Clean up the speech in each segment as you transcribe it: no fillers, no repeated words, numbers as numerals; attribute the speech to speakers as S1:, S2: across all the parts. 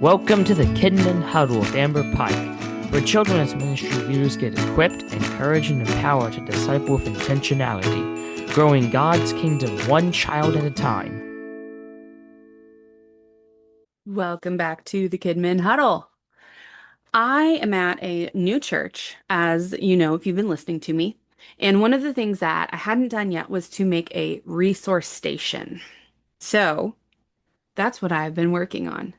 S1: Welcome to the Kidmin Huddle with Amber Pike, where children's ministry leaders get equipped, encouraged, and empowered to disciple with intentionality, growing God's kingdom one child at a time.
S2: Welcome back to the Kidmin Huddle. I am at a new church, as you know, if you've been listening to me. And one of the things that I hadn't done yet was to make a resource station. So that's what I've been working on.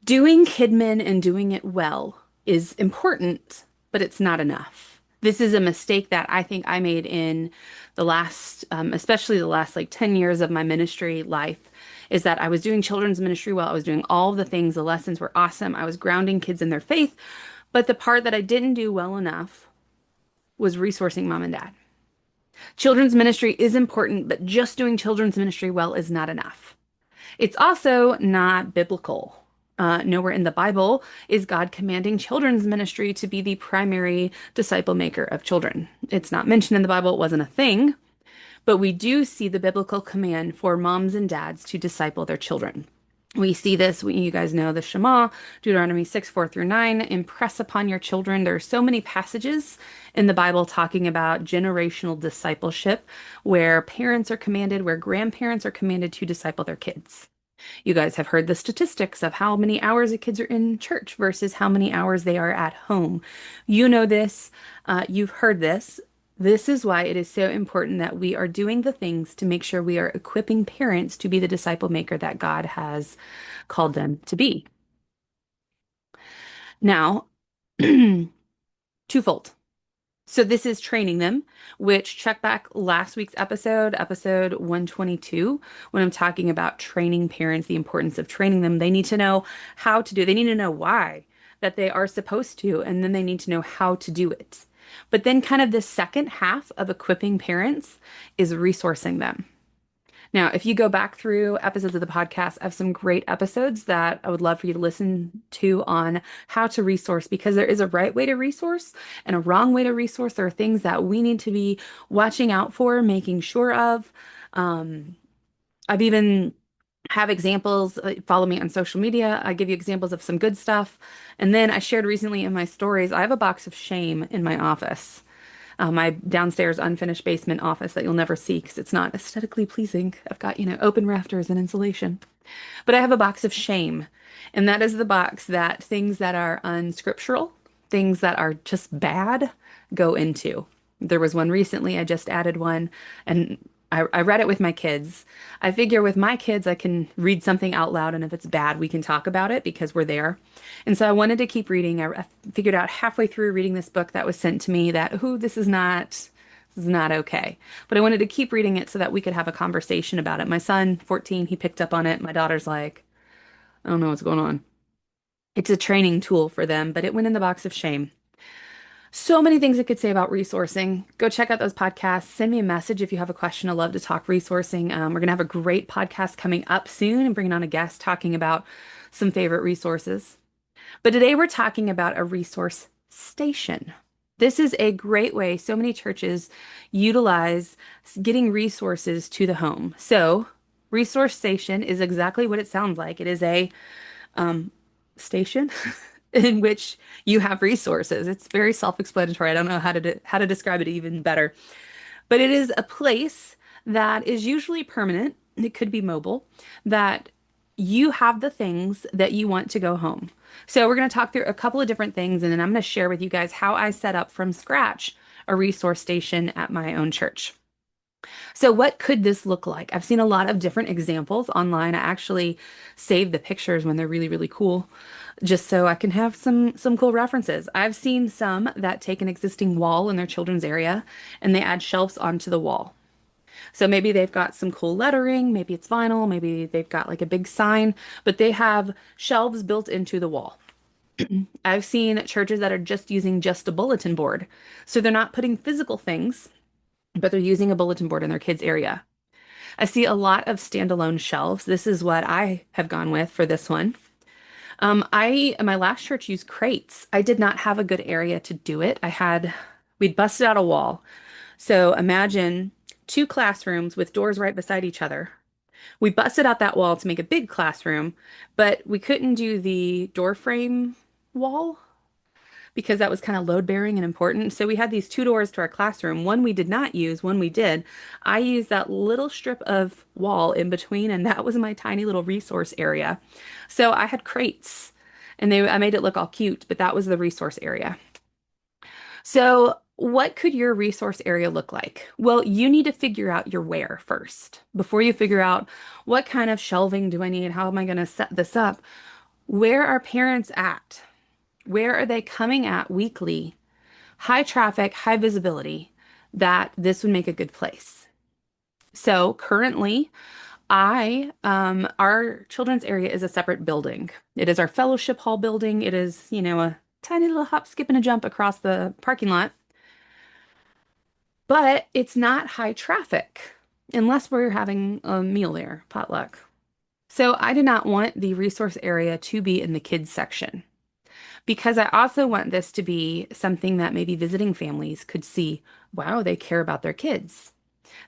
S2: Doing Kidmin and doing it well is important, but it's not enough. This is a mistake that I think I made in the last, especially the last like 10 years of my ministry life, is that I was doing children's ministry well. I was doing all the things. The lessons were awesome. I was grounding kids in their faith. But the part that I didn't do well enough was resourcing mom and dad. Children's ministry is important, but just doing children's ministry well is not enough. It's also not biblical. Nowhere in the Bible is God commanding children's ministry to be the primary disciple maker of children. It's not mentioned in the Bible, it wasn't a thing, but we do see the biblical command for moms and dads to disciple their children. We see this, you guys know the Shema, Deuteronomy 6, 4 through 9, impress upon your children. There are so many passages in the Bible talking about generational discipleship where parents are commanded, where grandparents are commanded to disciple their kids. You guys have heard the statistics of how many hours the kids are in church versus how many hours they are at home. You know this, you've heard this. This is why it is so important that we are doing the things to make sure we are equipping parents to be the disciple maker that God has called them to be. Now, twofold. So this is training them, which check back last week's episode 122, when I'm talking about training parents, the importance of training them. They need to know how to do it. They need to know why that they are supposed to, and then they need to know how to do it. But then kind of the second half of equipping parents is resourcing them. Now, if you go back through episodes of the podcast, I have some great episodes that I would love for you to listen to on how to resource, because there is a right way to resource and a wrong way to resource. There are things that we need to be watching out for, making sure of. I've even have examples, follow me on social media. I give you examples of some good stuff. And then I shared recently in my stories, I have a box of shame in my office, my downstairs unfinished basement office that you'll never see because it's not aesthetically pleasing. I've got, open rafters and insulation. But I have a box of shame, and that is the box that things that are unscriptural, things that are just bad, go into. There was one recently, I just added one, and I read it with my kids. I figure with my kids, I can read something out loud, and if it's bad, we can talk about it because we're there. And so I wanted to keep reading. I figured out halfway through reading this book that was sent to me that, this is not okay. But I wanted to keep reading it so that we could have a conversation about it. My son, 14, he picked up on it. My daughter's like, I don't know what's going on. It's a training tool for them, but it went in the box of shame. So many things I could say about resourcing. Go check out those podcasts. Send me a message if you have a question. I'd love to talk resourcing. We're going to have a great podcast coming up soon and bringing on a guest talking about some favorite resources. But today we're talking about a resource station. This is a great way so many churches utilize getting resources to the home. So, resource station is exactly what it sounds like. It is a station in which you have resources. It's very self-explanatory. I don't know how to describe it even better. But it is a place that is usually permanent. It could be mobile, that you have the things that you want to go home. So we're going to talk through a couple of different things, and then I'm going to share with you guys how I set up from scratch a resource station at my own church. So what could this look like? I've seen a lot of different examples online. I actually save the pictures when they're really, really cool, just so I can have some cool references. I've seen some that take an existing wall in their children's area and they add shelves onto the wall. So maybe they've got some cool lettering, maybe it's vinyl, maybe they've got like a big sign, but they have shelves built into the wall. I've seen churches that are just a bulletin board. So they're not putting physical things, but they're using a bulletin board in their kids' area. I see a lot of standalone shelves. This is what I have gone with for this one. I, in my last church, used crates. I did not have a good area to do it. We'd busted out a wall. So imagine two classrooms with doors right beside each other. We busted out that wall to make a big classroom, but we couldn't do the door frame wall because that was kind of load bearing and important. So we had these two doors to our classroom. One we did not use, one we did. I used that little strip of wall in between, and that was my tiny little resource area. So I had crates, and I made it look all cute, but that was the resource area. So, what could your resource area look like? Well, you need to figure out your where first. Before you figure out what kind of shelving do I need? How am I going to set this up? Where are parents at? Where are they coming at weekly? High traffic, high visibility, that this would make a good place. So currently, our children's area is a separate building. It is our fellowship hall building. It is, a tiny little hop, skip, and a jump across the parking lot. But it's not high traffic unless we're having a meal there, potluck. So I did not want the resource area to be in the kids section because I also want this to be something that maybe visiting families could see, wow, they care about their kids.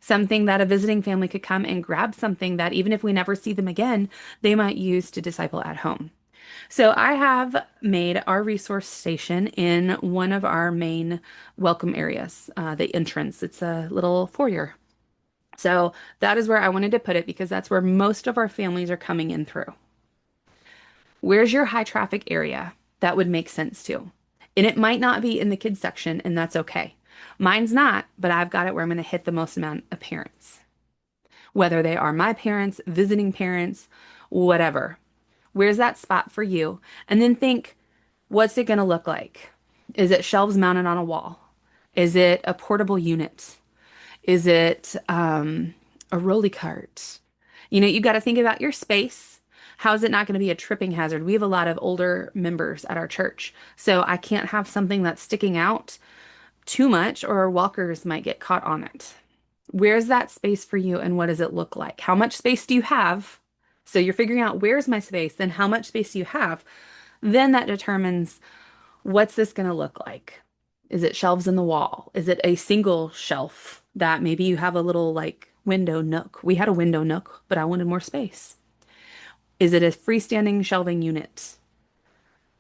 S2: Something that a visiting family could come and grab something that even if we never see them again, they might use to disciple at home. So I have made our resource station in one of our main welcome areas, the entrance. It's a little foyer. So that is where I wanted to put it because that's where most of our families are coming in through. Where's your high traffic area that would make sense to? And it might not be in the kids section, and that's okay. Mine's not, but I've got it where I'm going to hit the most amount of parents, whether they are my parents, visiting parents, whatever. Where's that spot for you? And then think, what's it going to look like? Is it shelves mounted on a wall? Is it a portable unit? Is it a rolly cart? You got to think about your space. How is it not going to be a tripping hazard? We have a lot of older members at our church, so I can't have something that's sticking out too much or walkers might get caught on it. Where's that space for you and what does it look like? How much space do you have? So you're figuring out where's my space, then how much space do you have? Then that determines what's this going to look like? Is it shelves in the wall? Is it a single shelf that maybe you have a little like window nook? We had a window nook, but I wanted more space. Is it a freestanding shelving unit?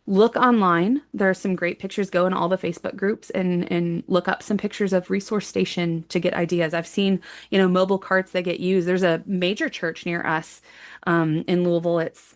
S2: Look online. There are some great pictures. Go in all the Facebook groups and look up some pictures of resource station to get ideas. I've seen, mobile carts that get used. There's a major church near us in Louisville. It's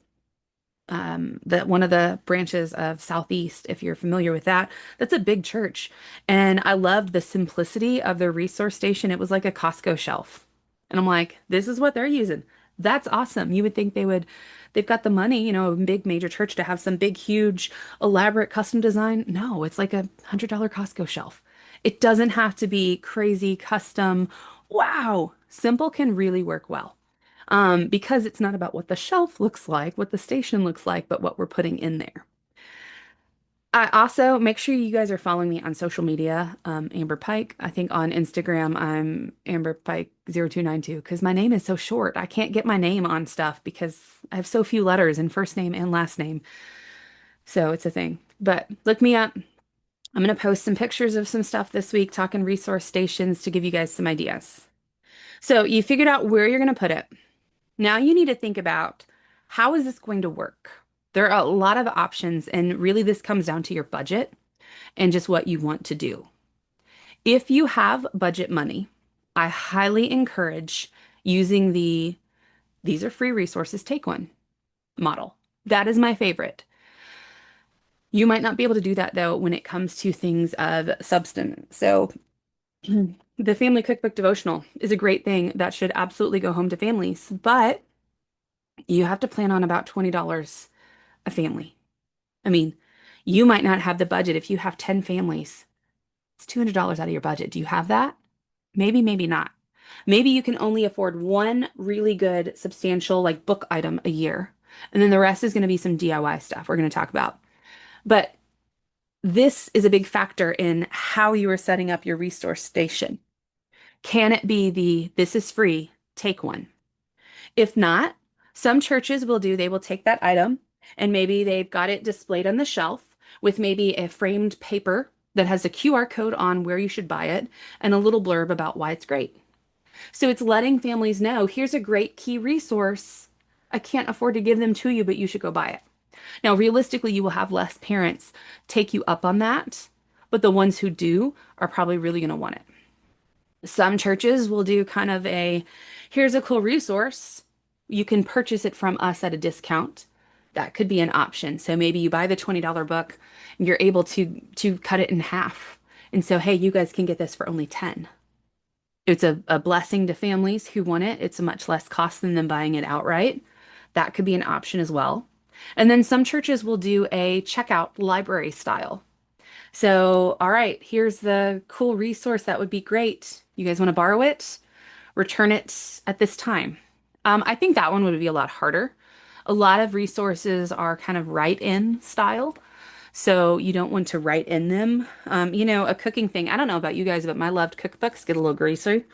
S2: that one of the branches of Southeast, if you're familiar with that. That's a big church. And I loved the simplicity of their resource station. It was like a Costco shelf. And I'm like, this is what they're using. That's awesome. You would think they've got the money, a big major church to have some big, huge, elaborate custom design. No, it's like $100 Costco shelf. It doesn't have to be crazy, custom. Wow. Simple can really work well because it's not about what the shelf looks like, what the station looks like, but what we're putting in there. I also make sure you guys are following me on social media, Amber Pike. I think on Instagram I'm Amber Pike 0292 because my name is so short. I can't get my name on stuff because I have so few letters in first name and last name. So it's a thing. But look me up. I'm going to post some pictures of some stuff this week, talking resource stations to give you guys some ideas. So you figured out where you're going to put it. Now you need to think about how is this going to work? There are a lot of options, and really this comes down to your budget and just what you want to do. If you have budget money, I highly encourage using these are free resources, take one model. That is my favorite. You might not be able to do that though when it comes to things of substance. So the Family Cookbook Devotional is a great thing that should absolutely go home to families, but you have to plan on about $20 a family. I mean, you might not have the budget if you have 10 families. It's $200 out of your budget. Do you have that? Maybe, maybe not. Maybe you can only afford one really good, substantial, like book item a year. And then the rest is going to be some DIY stuff we're going to talk about. But this is a big factor in how you are setting up your resource station. Can it be this is free, take one? If not, some churches they will take that item and maybe they've got it displayed on the shelf with maybe a framed paper that has a QR code on where you should buy it and a little blurb about why it's great. So it's letting families know, here's a great key resource. I can't afford to give them to you, but you should go buy it. Now, realistically, you will have less parents take you up on that, but the ones who do are probably really going to want it. Some churches will do kind of a, here's a cool resource. You can purchase it from us at a discount. That could be an option. So maybe you buy the $20 book and you're able to cut it in half. And so, hey, you guys can get this for only 10. It's a blessing to families who want it. It's a much less cost than them buying it outright. That could be an option as well. And then some churches will do a checkout library style. So, all right, here's the cool resource that would be great. You guys want to borrow it? Return it at this time. I think that one would be a lot harder. A lot of resources are kind of write-in style. So you don't want to write in them. A cooking thing. I don't know about you guys, but my loved cookbooks get a little greasy.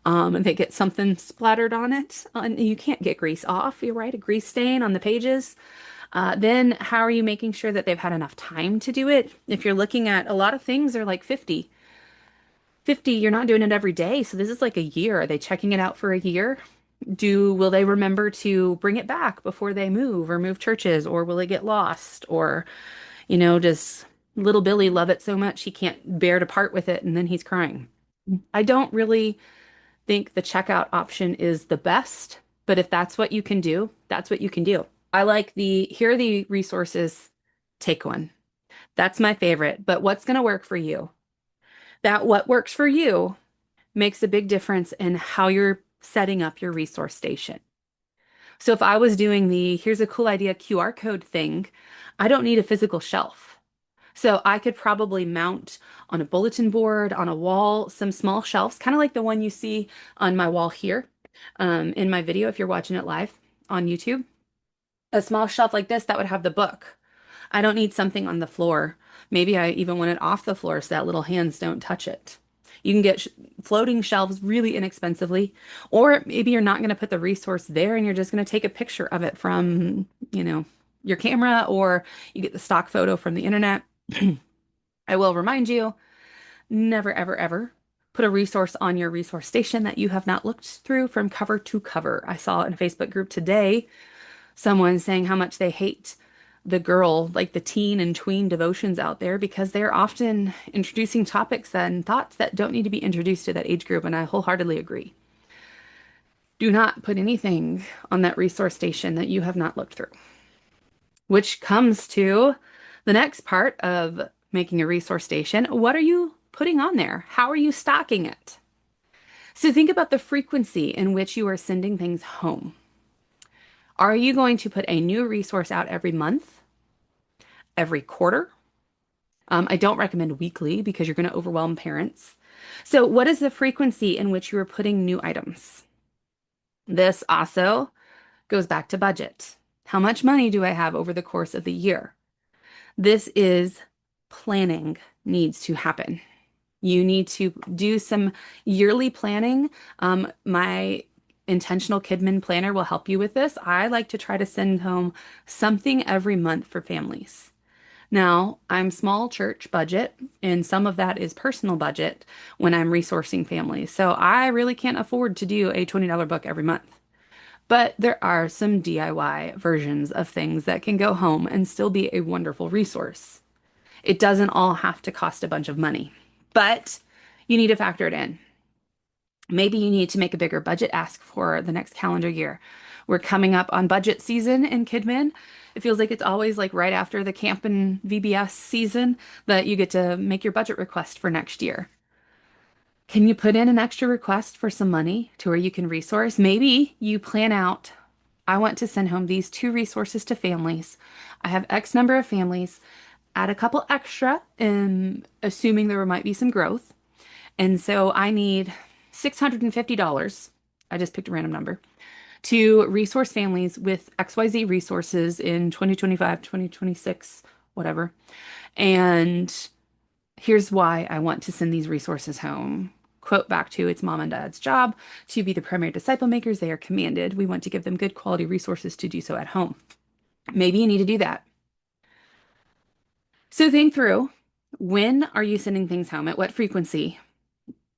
S2: And they get something splattered on it. And you can't get grease off. You're right, a grease stain on the pages. Then how are you making sure that they've had enough time to do it? If you're looking at a lot of things are like 50, you're not doing it every day. So this is like a year. Are they checking it out for a year? Will they remember to bring it back before they move or move churches, or will it get lost? Or, does little Billy love it so much he can't bear to part with it and then he's crying? I don't really think the checkout option is the best, but if that's what you can do, that's what you can do. I like here are the resources, take one. That's my favorite, but what's going to work for you? That what works for you makes a big difference in how you're setting up your resource station. So if I was doing here's a cool idea QR code thing, I don't need a physical shelf. So I could probably mount on a bulletin board, on a wall, some small shelves, kind of like the one you see on my wall here, in my video if you're watching it live on YouTube. A small shelf like this that would have the book. I don't need something on the floor. Maybe I even want it off the floor so that little hands don't touch it. You can get sh floating shelves really inexpensively, or maybe you're not going to put the resource there and you're just going to take a picture of it from, your camera, or you get the stock photo from the internet. I will remind you, never, ever, ever put a resource on your resource station that you have not looked through from cover to cover. I saw in a Facebook group today someone saying how much they hate like the teen and tween devotions out there because they're often introducing topics and thoughts that don't need to be introduced to that age group. And I wholeheartedly agree. Do not put anything on that resource station that you have not looked through, which comes to the next part of making a resource station. What are you putting on there? How are you stocking it? So think about the frequency in which you are sending things home. Are you going to put a new resource out every month, every quarter? I don't recommend weekly because you're going to overwhelm parents. So, what is the frequency in which you are putting new items? This also goes back to budget. How much money do I have over the course of the year? This is planning needs to happen. You need to do some yearly planning. My intentional Kidmin Planner will help you with this. I like to try to send home something every month for families. Now, I'm small church budget, and some of that is personal budget when I'm resourcing families. So I really can't afford to do a $20 book every month. But there are some DIY versions of things that can go home and still be a wonderful resource. It doesn't all have to cost a bunch of money, but you need to factor it in. Maybe you need to make a bigger budget ask for the next calendar year. We're coming up on budget season in Kidmin. It feels like it's always like right after the camp and VBS season that you get to make your budget request for next year. Can you put in an extra request for some money to where you can resource? Maybe you plan out, I want to send home these two resources to families. I have X number of families, add a couple extra, assuming there might be some growth. And so I need $650. I just picked a random number to resource families with XYZ resources in 2025, 2026, whatever. And here's why I want to send these resources home. Quote back to it's mom and dad's job to be the primary disciple makers. They are commanded. We want to give them good quality resources to do so at home. Maybe you need to do that. So think through, when are you sending things home? At what frequency?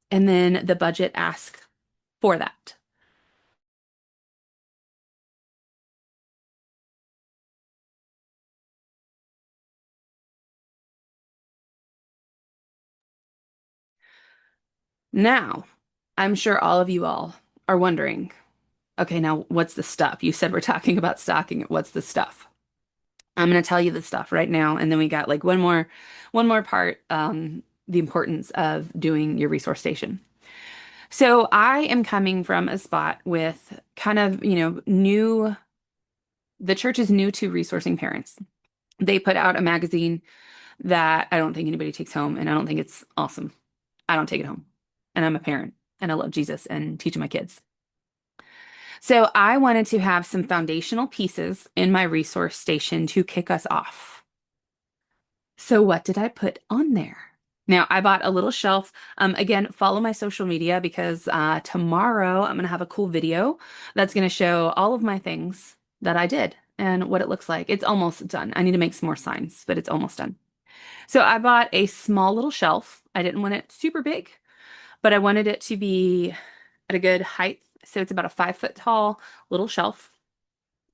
S2: And then the budget ask. for that. Now, I'm sure all of you all are wondering, okay, now what's the stuff? You said we're talking about stocking it. What's the stuff? I'm going to tell you the stuff right now, and then we got like one more part, the importance of doing your resource station. So I am coming from a spot with kind of, the church is new to resourcing parents. They put out a magazine that I don't think anybody takes home, and I don't think it's awesome. I don't take it home. And I'm a parent, and I love Jesus and teaching my kids. So I wanted to have some foundational pieces in my resource station to kick us off. So what did I put on there? Now, I bought a little shelf. Again, follow my social media because tomorrow I'm going to have a cool video that's going to show all of my things that I did and what it looks like. It's almost done. I need to make some more signs, but it's almost done. So I bought a small little shelf. I didn't want it super big, but I wanted it to be at a good height. So it's about a 5 foot tall little shelf.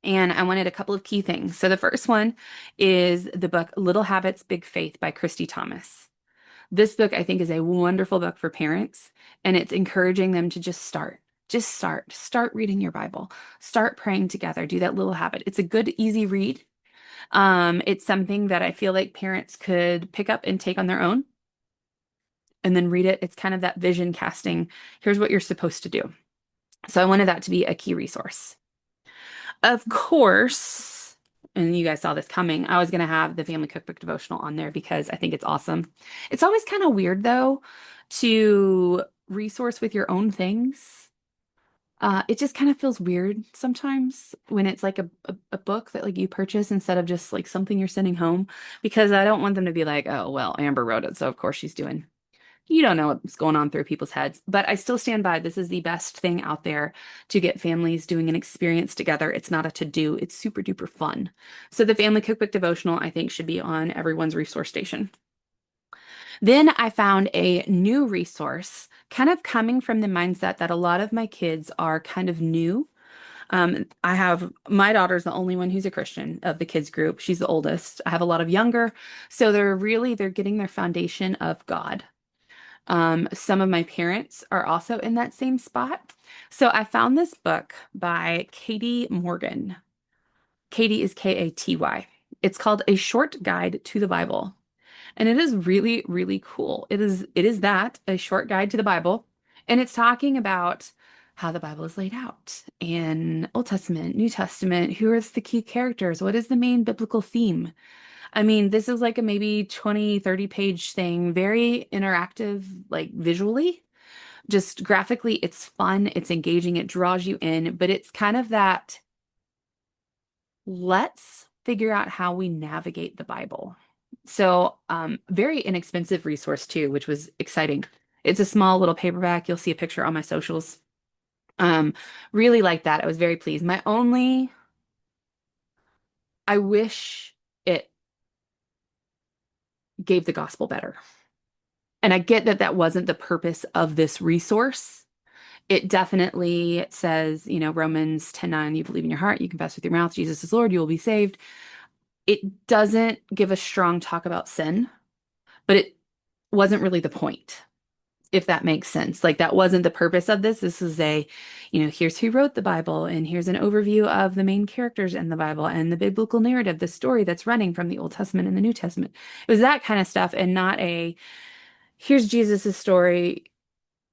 S2: And I wanted a couple of key things. So the first one is the book Little Habits, Big Faith by Christy Thomas. This book, I think, is a wonderful book for parents, and it's encouraging them to just start. Just start. Start reading your Bible. Start praying together. Do that little habit. It's a good, easy read. It's something that I feel like parents could pick up and take on their own and then read it. It's kind of that vision casting. Here's what you're supposed to do. So I wanted that to be a key resource. Of course, and you guys saw this coming, I was going to have the Family Cookbook Devotional on there because I think it's awesome. It's always kind of weird, though, to resource with your own things. It just kind of feels weird sometimes when it's like a book that like you purchase instead of just like something you're sending home because I don't want them to be like, oh, well, Amber wrote it, so of course she's doing. You don't know what's going on through people's heads, but I still stand by this is the best thing out there to get families doing an experience together. It's not a to-do, it's super duper fun. So the Family Cookbook Devotional, I think, should be on everyone's resource station. Then I found a new resource, kind of coming from the mindset that a lot of my kids are kind of new. I have my daughter's the only one who's a Christian of the kids group. She's the oldest. I have a lot of younger, so they're getting their foundation of God. Some of my parents are also in that same spot. So I found this book by Katie Morgan. Katie is Katy. It's called A Short Guide to the Bible. And it is really, really cool. It is that, a short guide to the Bible. And it's talking about how the Bible is laid out in Old Testament, New Testament, who are the key characters, what is the main biblical theme? I mean, this is like a maybe 20, 30 page thing, very interactive, like visually, just graphically, it's fun, it's engaging, it draws you in, but it's kind of that let's figure out how we navigate the Bible. So, very inexpensive resource too, which was exciting. It's a small little paperback. You'll see a picture on my socials. Um, really like that. I was very pleased. I wish it gave the gospel better. And I get that that wasn't the purpose of this resource. It definitely says, Romans 10:9, you believe in your heart, you confess with your mouth, Jesus is Lord, you will be saved. It doesn't give a strong talk about sin, but it wasn't really the point, if that makes sense. Like that wasn't the purpose of this. This is here's who wrote the Bible, and here's an overview of the main characters in the Bible and the biblical narrative, the story that's running from the Old Testament and the New Testament. It was that kind of stuff and not here's Jesus's story,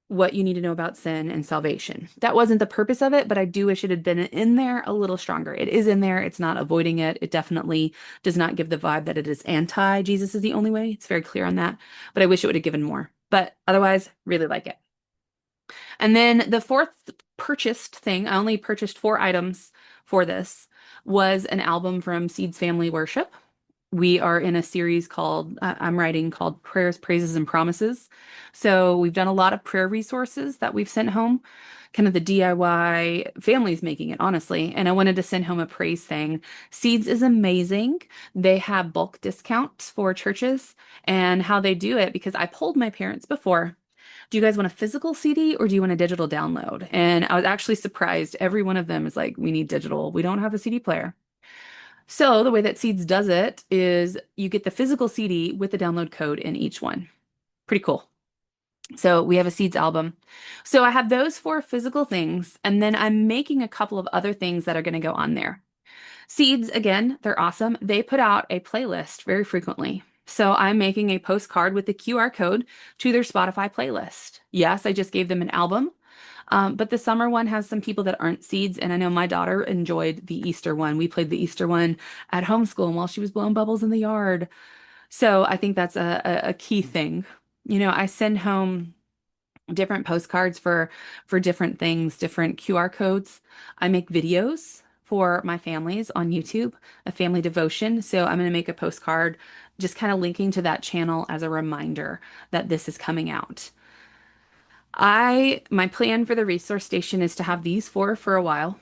S2: what you need to know about sin and salvation. That wasn't the purpose of it, but I do wish it had been in there a little stronger. It is in there. It's not avoiding it. It definitely does not give the vibe that it is anti-Jesus is the only way. It's very clear on that, but I wish it would have given more. But otherwise, really like it. And then the fourth purchased thing, I only purchased 4 items for this, was an album from Seeds Family Worship. We are in a series I'm writing called Prayers, Praises, and Promises. So we've done a lot of prayer resources that we've sent home, kind of the DIY families making it, honestly. And I wanted to send home a praise thing. Seeds is amazing. They have bulk discounts for churches and how they do it because I polled my parents before Do you guys want a physical CD or do you want a digital download? And I was actually surprised. Every one of them is like, we need digital. We don't have a CD player. So the way that Seeds does it is you get the physical CD with the download code in each one. Pretty cool. So we have a Seeds album. So I have those four physical things, and then I'm making a couple of other things that are going to go on there. Seeds, again, they're awesome. They put out a playlist very frequently. So I'm making a postcard with the QR code to their Spotify playlist. Yes, I just gave them an album, but the summer one has some people that aren't Seeds, and I know my daughter enjoyed the Easter one. We played the Easter one at homeschool while she was blowing bubbles in the yard. So I think that's a key thing. I send home different postcards for different things, different QR codes. I make videos for my families on YouTube, a family devotion. So I'm going to make a postcard just kind of linking to that channel as a reminder that this is coming out. My plan for the resource station is to have these four for a while,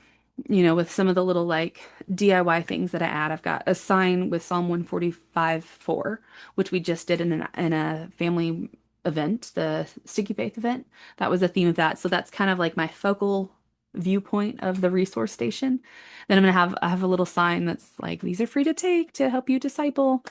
S2: with some of the little like DIY things that I add. I've got a sign with Psalm 145:4, which we just did in a family event, the Sticky Faith event. That was the theme of that. So that's kind of like my focal viewpoint of the resource station. Then I have a little sign that's like, these are free to take to help you disciple.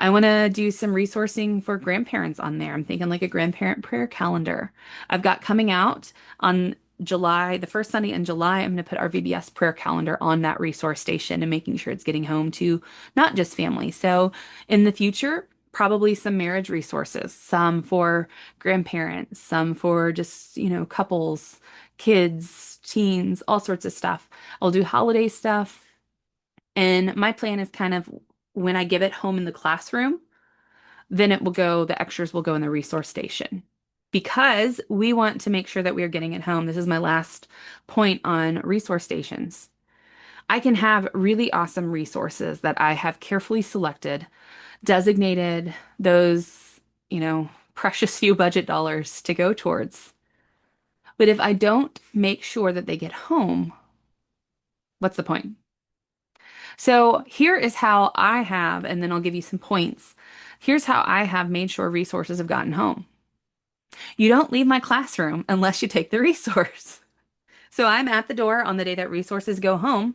S2: I want to do some resourcing for grandparents on there. I'm thinking like a grandparent prayer calendar. I've got coming out on the first Sunday in July, I'm going to put our VBS prayer calendar on that resource station and making sure it's getting home to not just family. So in the future, probably some marriage resources, some for grandparents, some for just, couples, kids, teens, all sorts of stuff. I'll do holiday stuff. And my plan is kind of when I give it home in the classroom, then the extras will go in the resource station because we want to make sure that we are getting it home. This is my last point on resource stations. I can have really awesome resources that I have carefully selected, designated those, precious few budget dollars to go towards. But if I don't make sure that they get home, what's the point? So here is how I have, and then I'll give you some points. Here's how I have made sure resources have gotten home. You don't leave my classroom unless you take the resource. So I'm at the door on the day that resources go home,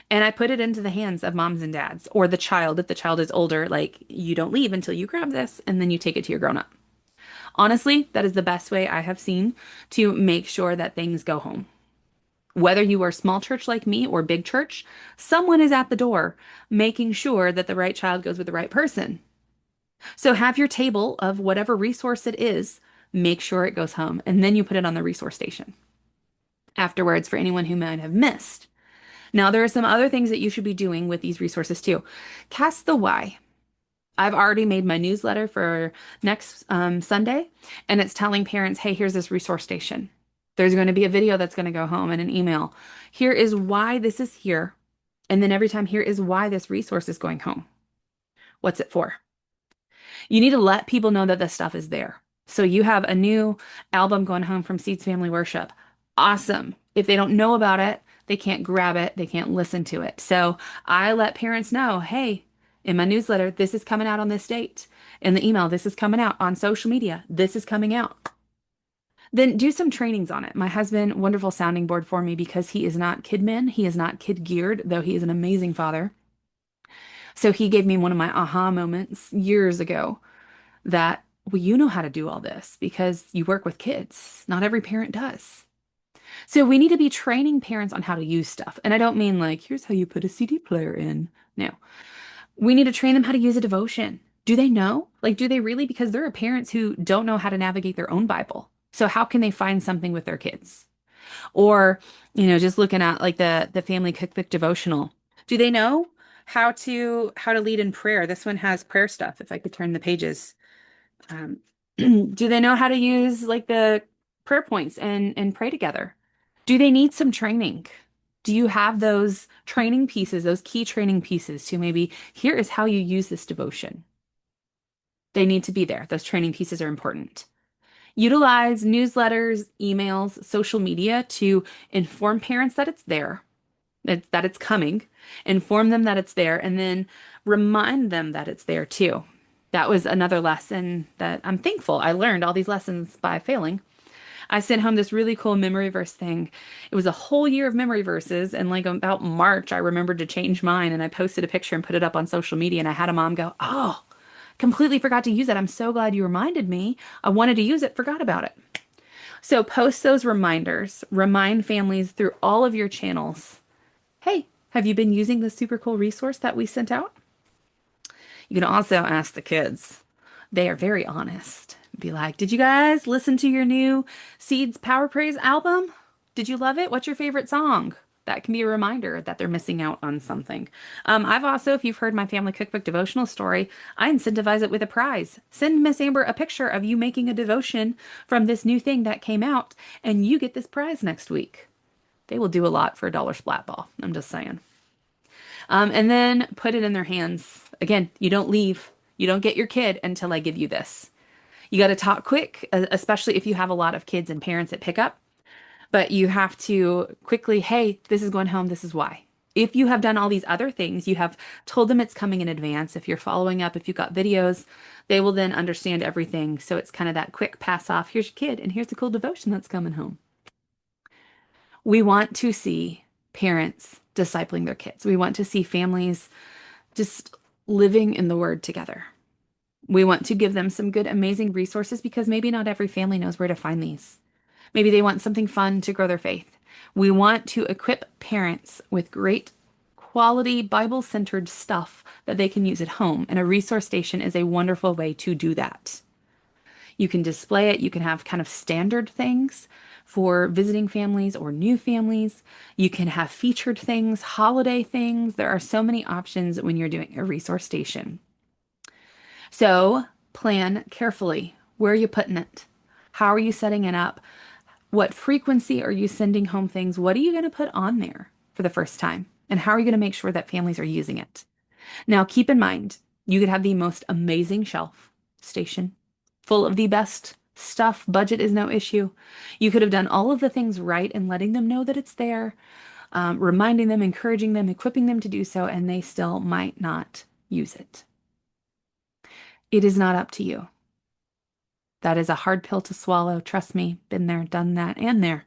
S2: and I put it into the hands of moms and dads or the child if the child is older. Like, you don't leave until you grab this, and then you take it to your grown up. Honestly, that is the best way I have seen to make sure that things go home. Whether you are small church like me or big church, someone is at the door making sure that the right child goes with the right person. So have your table of whatever resource it is, make sure it goes home, and then you put it on the resource station afterwards for anyone who might have missed. Now, there are some other things that you should be doing with these resources too. Cast the why. I've already made my newsletter for next Sunday, and it's telling parents, hey, here's this resource station. There's going to be a video that's going to go home and an email. Here is why this is here. And then every time, here is why this resource is going home. What's it for? You need to let people know that this stuff is there. So you have a new album going home from Seeds Family Worship. Awesome. If they don't know about it, they can't grab it, they can't listen to it. So I let parents know, hey, in my newsletter, this is coming out on this date. In the email, this is coming out. On social media, this is coming out. Then do some trainings on it. My husband, wonderful sounding board for me because he is not Kidmin. He is not kid geared, though he is an amazing father. So he gave me one of my aha moments years ago that, well, you know how to do all this because you work with kids. Not every parent does. So we need to be training parents on how to use stuff. And I don't mean like, here's how you put a CD player in. No, we need to train them how to use a devotion. Do they know? Like, do they really? Because there are parents who don't know how to navigate their own Bible. So how can they find something with their kids? Or, just looking at like the family cookbook devotional. Do they know how to lead in prayer? This one has prayer stuff. If I could turn the pages. Um, do they know how to use like the prayer points and pray together? Do they need some training? Do you have those training pieces, those key training pieces to maybe here is how you use this devotion? They need to be there. Those training pieces are important. Utilize newsletters, emails, social media to inform parents that it's there, that it's coming, inform them that it's there, and then remind them that it's there too. That was another lesson that I'm thankful I learned all these lessons by failing. I sent home this really cool memory verse thing. It was a whole year of memory verses, and like about March, I remembered to change mine, and I posted a picture and put it up on social media, and I had a mom go, "Oh, completely forgot to use it. I'm so glad you reminded me. I wanted to use it, forgot about it." So post those reminders. Remind families through all of your channels. Hey, have you been using this super cool resource that we sent out? You can also ask the kids. They are very honest. Be like, did you guys listen to your new Seeds Power Praise album? Did you love it? What's your favorite song? That can be a reminder that they're missing out on something. I've also, if you've heard my family cookbook devotional story, I incentivize it with a prize. Send Miss Amber a picture of you making a devotion from this new thing that came out, and you get this prize next week. They will do a lot for a dollar splat ball. I'm just saying. And then put it in their hands. Again, you don't leave. You don't get your kid until I give you this. You got to talk quick, especially if you have a lot of kids and parents that pick up, but you have to quickly, hey, this is going home. This is why. If you have done all these other things, you have told them it's coming in advance. If you're following up, if you've got videos, they will then understand everything. So it's kind of that quick pass off. Here's your kid, and here's the cool devotion that's coming home. We want to see parents discipling their kids. We want to see families just living in the word together. We want to give them some good, amazing resources because maybe not every family knows where to find these. Maybe they want something fun to grow their faith. We want to equip parents with great quality Bible centered stuff that they can use at home. And a resource station is a wonderful way to do that. You can display it. You can have kind of standard things for visiting families or new families. You can have featured things, holiday things. There are so many options when you're doing a resource station. So plan carefully. Where are you putting it? How are you setting it up? What frequency are you sending home things? What are you going to put on there for the first time? And how are you going to make sure that families are using it? Now, keep in mind, you could have the most amazing shelf station full of the best stuff. Budget is no issue. You could have done all of the things right and letting them know that it's there, reminding them, encouraging them, equipping them to do so, and they still might not use it. It is not up to you. That is a hard pill to swallow. Trust me, been there, done that, and there.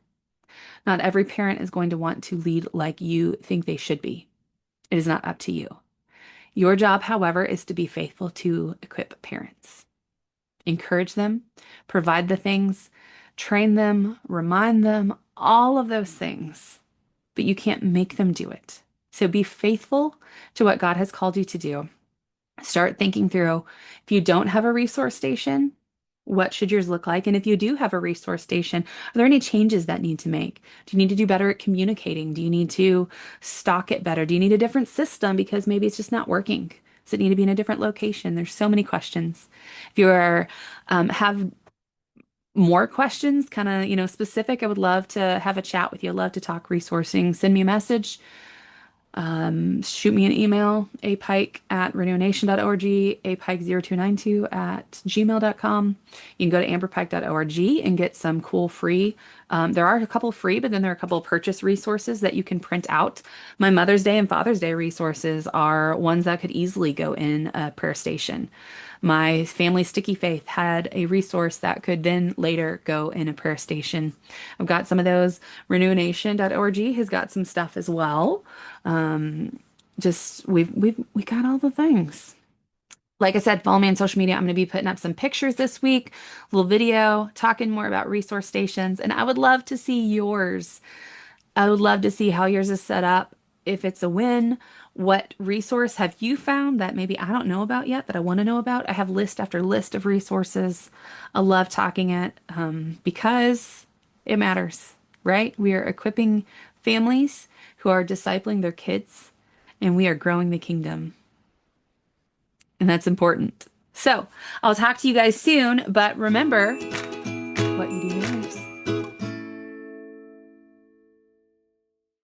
S2: Not every parent is going to want to lead like you think they should be. It is not up to you. Your job, however, is to be faithful to equip parents. Encourage them, provide the things, train them, remind them, all of those things. But you can't make them do it. So be faithful to what God has called you to do. Start thinking through if you don't have a resource station, what should yours look like? And if you do have a resource station, are there any changes that need to make? Do you need to do better at communicating? Do you need to stock it better? Do you need a different system because maybe it's just not working? Does it need to be in a different location? There's so many questions. If you are have more questions, kind of, specific, I would love to have a chat with you. I'd love to talk resourcing. Send me a message. Shoot me an email, apike@renewnation.org, apike0292@gmail.com. You can go to amberpike.org and get some cool free. There are a couple free, but then there are a couple purchase resources that you can print out. My Mother's Day and Father's Day resources are ones that could easily go in a prayer station. My family Sticky Faith had a resource that could then later go in a prayer station. I've got some of those. Renewnation.org has got some stuff as well. Just we got all the things. Like I said, follow me on social media. I'm going to be putting up some pictures this week, a little video talking more about resource stations, and I would love to see yours. I would love to see how yours is set up. If it's a win, what resource have you found that maybe I don't know about yet that I want to know about? I have list after list of resources. I love talking it because it matters, right? We are equipping families who are discipling their kids, and we are growing the kingdom. And that's important. So I'll talk to you guys soon, but remember, what you do matters.